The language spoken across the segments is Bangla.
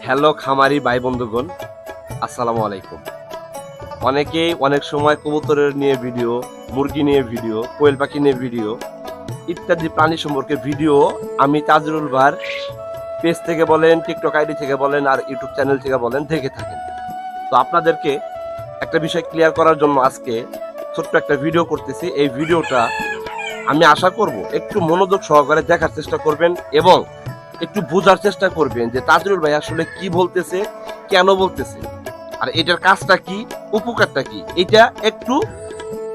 হ্যালো খামারি ভাই বন্ধুগণ, আসসালামু আলাইকুম। অনেকেই অনেক সময় কবুতরের নিয়ে ভিডিও, মুরগি নিয়ে ভিডিও, কোয়েল পাখি নিয়ে ভিডিও ইত্যাদি প্রাণী সম্পর্কে ভিডিও আমি তাজরুল ভাইয়ের পেজ থেকে বলেন, টিকটক আইডি থেকে বলেন, আর ইউটিউব চ্যানেল থেকে বলেন দেখে থাকেন। তো আপনাদেরকে একটা বিষয় ক্লিয়ার করার জন্য আজকে ছোট্ট একটা ভিডিও করতেছি। এই ভিডিওটা আমি আশা করব একটু মনোযোগ সহকারে দেখার চেষ্টা করবেন এবং একটু বোঝার চেষ্টা করবেন যে তাজরুল ভাই আসলে কি বলতেছে, কেন বলতেছে, আর এটার কাজটা কি, উপকারটা কি, এটা একটু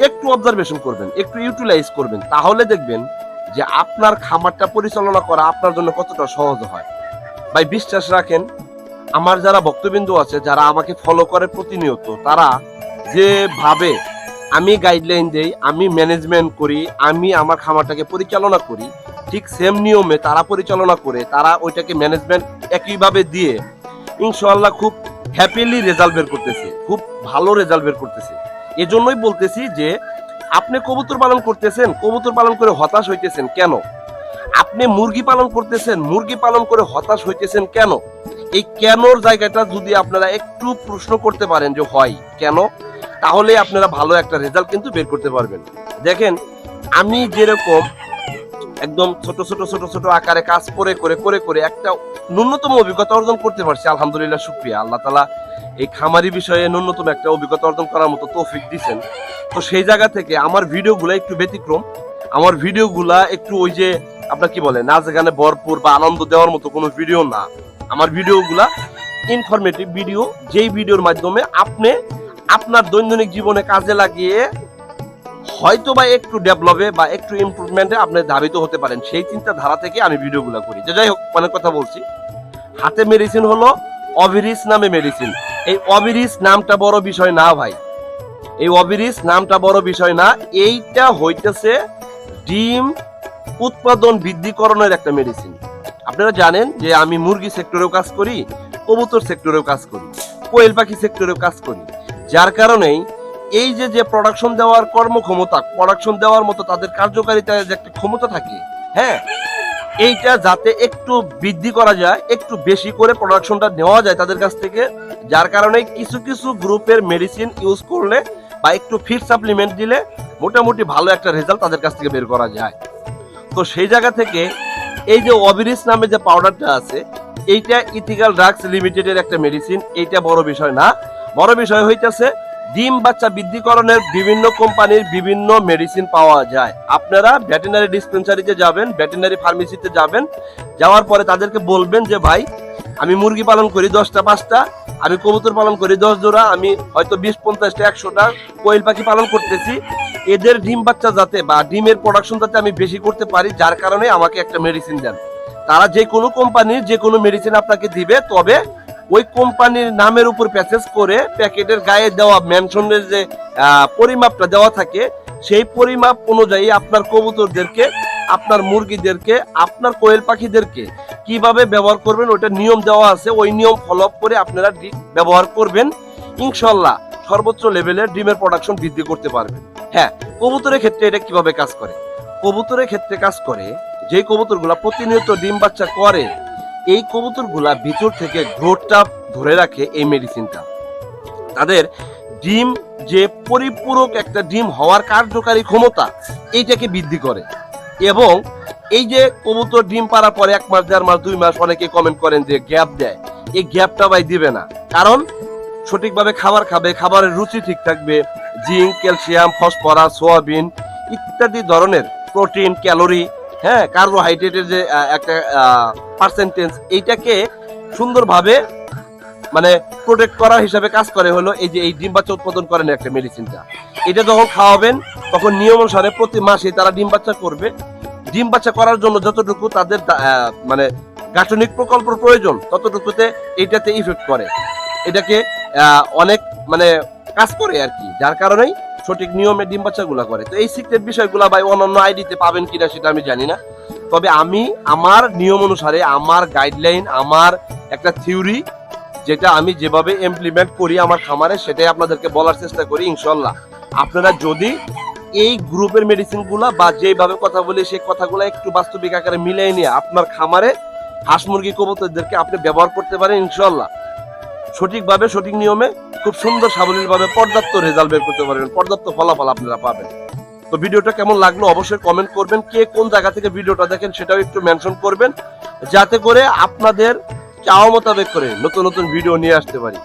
একটু অবজারভেশন করবেন, একটু ইউটিলাইজ করবেন। তাহলে দেখবেন যে আপনার খামারটা পরিচালনা করা আপনার জন্য কতটা সহজ হয়। ভাই বিশ্বাস রাখেন, আমার যারা ভক্তবিন্দু আছে, যারা আমাকে ফলো করে প্রতিনিয়ত, তারা যেভাবে আমি গাইডলাইন দেই, আমি ম্যানেজমেন্ট করি, আমি আমার খামারটাকে পরিচালনা করি, ঠিক সেম নিয়মে তারা পরিচালনা করে, তারা ওইটাকে ম্যানেজমেন্ট একইভাবে দিয়ে ইনশাআল্লাহ খুব হ্যাপিলি রেজাল্ট বের করতেছে, খুব ভালো রেজাল্ট বের করতেছে। এজন্যই বলতেছি যে আপনি কবুতর পালন করতেছেন, কবুতর পালন করে হতাশ হইতেছেন কেন? আপনি মুরগি পালন করতেছেন, মুরগি পালন করে হতাশ হইতেছেন কেন? এই কেনর জায়গাটা যদি আপনারা একটু প্রশ্ন করতে পারেন যে হয় কেন, তাহলে আপনারা ভালো একটা রেজাল্ট কিন্তু বের করতে পারবেন। দেখেন, আমি যেরকম একদম ছোট ছোট ছোট ছোট আকারে কাজ করে করে করে করে একটা ন্যূনতম অভিজ্ঞতা অর্জন করতে পারছি, আলহামদুলিল্লাহ, শুকরিয়া। আল্লাহ তাআলা এই খামারি বিষয়ে ন্যূনতম একটা অভিজ্ঞতা অর্জন করার মতো তৌফিক দিয়েছেন। তো সেই জায়গা থেকে আমার ভিডিওগুলো একটু ব্যতিক্রম, আমার ভিডিওগুলা একটু ওই যে আপনার কি বলে নাচ গানে ভরপুর বা আনন্দ দেওয়ার মতো কোনো ভিডিও না। আমার ভিডিওগুলা ইনফরমেটিভ ভিডিও, যেই ভিডিওর মাধ্যমে আপনি আপনার দৈনন্দিন জীবনে কাজে লাগিয়ে হয়তো বা একটু ডেভেলপে বা একটু ইমপ্রুভমেন্টে আপনি ধাবিত হতে পারেন, সেই চিন্তাধারা থেকে আমি ভিডিওগুলো করি। যে যাই হোক, অনেক কথা বলছি। হাতে মেডিসিন হলো অভিরিস নামে মেডিসিন। এই অভিরিস নামটা বড় বিষয় না ভাই, এই অভিরিস নামটা বড় বিষয় না। এইটা হইতেছে ডিম উৎপাদন বৃদ্ধিকরণের একটা মেডিসিন। আপনারা জানেন যে আমি মুরগি সেক্টরেও কাজ করি, কবুতর সেক্টরেও কাজ করি, কোয়েল পাখি সেক্টরেও কাজ করি। যার কারণেই এই যে যে প্রোডাকশন দেওয়ার কর্মক্ষমতা, প্রোডাকশন দেওয়ার মতো তাদের কার্যকারিতার যে একটা ক্ষমতা থাকে, হ্যাঁ, এইটা যাতে একটু বৃদ্ধি করা যায়, একটু বেশি করে প্রোডাকশনটা নেওয়া যায় তাদের কাছ থেকে। যার কারণে কিছু কিছু গ্রুপের মেডিসিন ইউজ করলে বা একটু ফিড সাপ্লিমেন্ট দিলে মোটামুটি ভালো একটা রেজাল্ট তাদের কাছ থেকে বের করা যায়। তো সেই জায়গা থেকে এই যে অবিরিস নামে যে পাউডারটা আছে, এইটা ইথিক্যাল ড্রাগস লিমিটেডের একটা মেডিসিন। এইটা বড় বিষয় না, বড় বিষয় হইতেছে ডিম বাচ্চা বৃদ্ধিকরণের বিভিন্ন কোম্পানির বিভিন্ন মেডিসিন পাওয়া যায়। আপনারা ভেটেরিনারি ডিসপেন্সারিতে যাবেন, ভেটেরিনারি ফার্মেসিতে যাবেন, যাওয়ার পরে তাদেরকে বলবেন যে ভাই, আমি মুরগি পালন করি 10টা 5টা, আমি কবুতর পালন করি 10 জোড়া, আমি হয়তো 20-50টা 100টা কোয়েল পাখি পালন করতেছি, এদের ডিম বাচ্চা যাতে বা ডিমের প্রোডাকশন যাতে আমি বেশি করতে পারি, যার কারণে আমাকে একটা মেডিসিন দেন। তারা যে কোনো কোম্পানির যে কোনো মেডিসিন আপনাকে দিবে, তবে ওই কোম্পানির নামের উপর প্যাকেজ করে প্যাকেটের গায়ে দেওয়া মেনশনের যে পরিমাপটা দেওয়া থাকে, সেই পরিমাপ অনুযায়ী আপনার কবুতরদেরকে, আপনার মুরগিদেরকে, আপনার কোয়েল পাখিদেরকে কিভাবে ব্যবহার করবেন ওটা নিয়ম দেওয়া আছে। ওই নিয়ম ফলো আপ করে আপনারা ব্যবহার করবেন, ইনশাল্লাহ সর্বোচ্চ লেভেলের ডিমের প্রোডাকশন বৃদ্ধি করতে পারবেন। হ্যাঁ, কবুতরের ক্ষেত্রে এটা কিভাবে কাজ করে? কবুতরের ক্ষেত্রে কাজ করে, যে কবুতরগুলা প্রতিনিয়ত ডিম বাচ্চা করে, এই কবুতরগুলা ভিতর থেকে গ্রোথটা ধরে রাখে এই মেডিসিনটা। তাদের ডিম যে পরিপূরক একটা ডিম হওয়ার কার্যকারী ক্ষমতা, এইটাকে বৃদ্ধি করে। এবং এই যে কবুতর ডিম পাড়ার পরে 1 মাস 1.5 মাস 2 মাস অনেকে কমেন্ট করেন যে গ্যাপ দেয়, এই গ্যাপটা ভাই দিবে না। কারণ সঠিকভাবে খাবার খাবে, খাবারের রুচি ঠিক থাকবে, জিঙ্ক, ক্যালসিয়াম, ফসফরাস, সোয়াবিন ইত্যাদি ধরনের প্রোটিন, ক্যালোরি, হ্যাঁ, কার্বোহাইড্রেটের যে একটা পার্সেন্টেজ, এইটাকে সুন্দরভাবে মানে প্রোটেক্ট করার হিসাবে কাজ করে হলো এই যে এই ডিম বাচ্চা উৎপাদন করেন একটা মেডিসিনটা। এটা যখন খাওয়াবেন তখন নিয়ম অনুসারে প্রতি মাসে তারা ডিম বাচ্চা করবে। ডিম বাচ্চা করার জন্য যতটুকু তাদের মানে গাঠনিক প্রকল্প প্রয়োজন, ততটুকুতে এইটাতে ইফেক্ট করে, এটাকে অনেক মানে কাজ করে আর কি। যার কারণেই সঠিক নিয়মে ডিম বাচ্চাগুলা করে। তো এই সিক্রেট বিষয়গুলা ভাই অন্যান্য আইডিতে পাবেন কিনা সেটা আমি জানি না, তবে আমি আমার নিয়ম অনুসারে, আমার গাইডলাইন, আমার একটা থিওরি, যেটা আমি যেভাবে ইমপ্লিমেন্ট করি আমার খামারে, সেটাই আপনাদেরকে বলার চেষ্টা করি। ইনশাল্লাহ আপনারা যদি এই গ্রুপের মেডিসিনগুলা বা যেভাবে কথা বলি সেই কথাগুলো একটু বাস্তবিক আকারে মিলিয়ে নিয়ে আপনার খামারে হাঁস মুরগি কবুতরদেরকে আপনি ব্যবহার করতে পারেন, ইনশাআল্লাহ সঠিকভাবে সঠিক নিয়মে খুব সুন্দর সাবলীলভাবে পর্যাপ্ত রেজাল্ট বের করতে পারবেন, পর্যাপ্ত ফলাফল আপনারা পাবেন। তো ভিডিওটা কেমন লাগলো অবশ্যই কমেন্ট করবেন, কে কোন জায়গা থেকে ভিডিওটা দেখেন সেটাও একটু মেনশন করবেন, যাতে করে আপনাদের চাওয়া মোতাবেক করে নতুন নতুন ভিডিও নিয়ে আসতে পারি।